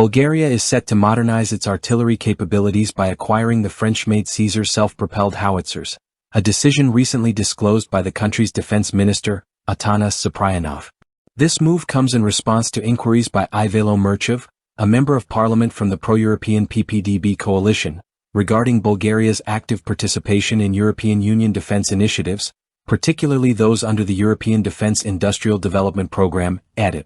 Bulgaria is set to modernize its artillery capabilities by acquiring the French-made Caesar self-propelled howitzers, a decision recently disclosed by the country's defense minister, Atanas Saprianov. This move comes in response to inquiries by Ivalo Murchev, a member of parliament from the pro-European PPDB coalition, regarding Bulgaria's active participation in European Union defense initiatives, particularly those under the European Defense Industrial Development Program, ADIP.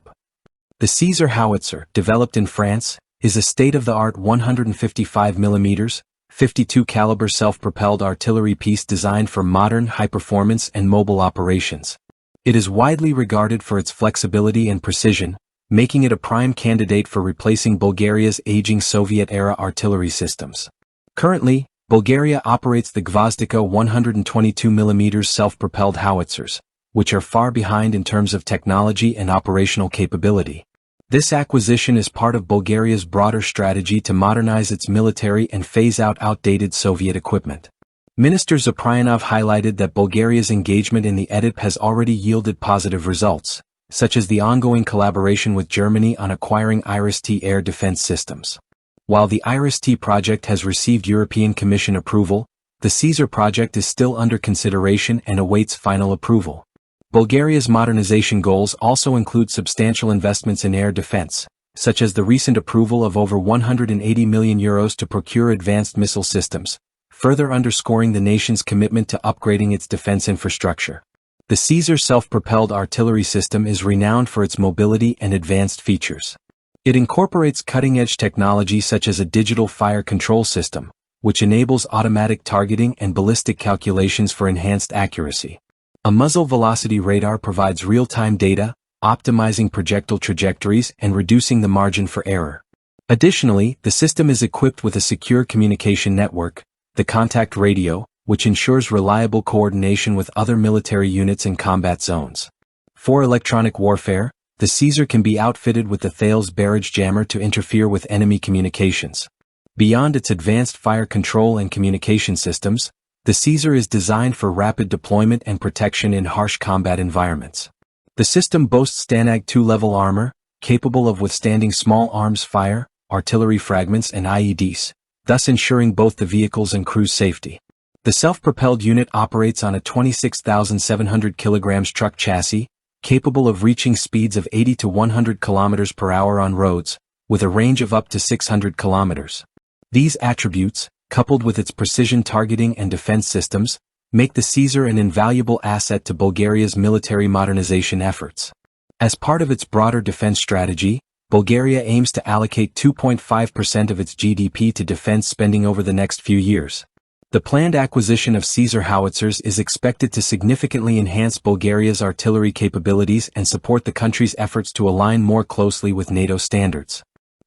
The Caesar howitzer, developed in France, is a state-of-the-art 155mm, 52 caliber self-propelled artillery piece designed for modern, high-performance and mobile operations. It is widely regarded for its flexibility and precision, making it a prime candidate for replacing Bulgaria's aging Soviet-era artillery systems. Currently, Bulgaria operates the Gvozdika 122mm self-propelled howitzers, which are far behind in terms of technology and operational capability. This acquisition is part of Bulgaria's broader strategy to modernize its military and phase out outdated Soviet equipment. Minister Zaprianov highlighted that Bulgaria's engagement in the EDIP has already yielded positive results, such as the ongoing collaboration with Germany on acquiring IRIS-T air defense systems. While the IRIS-T project has received European Commission approval, the Caesar project is still under consideration and awaits final approval. Bulgaria's modernization goals also include substantial investments in air defense, such as the recent approval of over €180 million to procure advanced missile systems, further underscoring the nation's commitment to upgrading its defense infrastructure. The Caesar self-propelled artillery system is renowned for its mobility and advanced features. It incorporates cutting-edge technology such as a digital fire control system, which enables automatic targeting and ballistic calculations for enhanced accuracy. A muzzle velocity radar provides real-time data, optimizing projectile trajectories and reducing the margin for error. Additionally, the system is equipped with a secure communication network, the contact radio, which ensures reliable coordination with other military units in combat zones. For electronic warfare, the Caesar can be outfitted with the Thales barrage jammer to interfere with enemy communications. Beyond its advanced fire control and communication systems, the Caesar is designed for rapid deployment and protection in harsh combat environments. The system boasts STANAG 2-level armor, capable of withstanding small arms fire, artillery fragments and IEDs, thus ensuring both the vehicle's and crew's safety. The self-propelled unit operates on a 26,700 kilograms truck chassis, capable of reaching speeds of 80 to 100 kilometers per hour on roads, with a range of up to 600 kilometers. These attributes, coupled with its precision targeting and defense systems, make the Caesar an invaluable asset to Bulgaria's military modernization efforts. As part of its broader defense strategy, Bulgaria aims to allocate 2.5% of its GDP to defense spending over the next few years. The planned acquisition of Caesar howitzers is expected to significantly enhance Bulgaria's artillery capabilities and support the country's efforts to align more closely with NATO standards.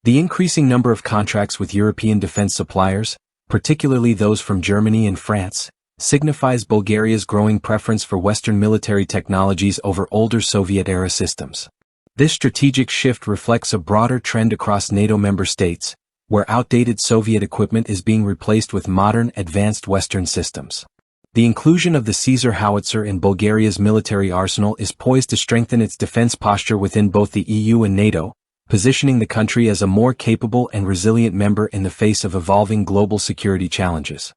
The increasing number of contracts with European defense suppliers, particularly those from Germany and France, signifies Bulgaria's growing preference for Western military technologies over older Soviet-era systems. This strategic shift reflects a broader trend across NATO member states, where outdated Soviet equipment is being replaced with modern, advanced Western systems. The inclusion of the Caesar howitzer in Bulgaria's military arsenal is poised to strengthen its defense posture within both the EU and NATO, positioning the country as a more capable and resilient member in the face of evolving global security challenges.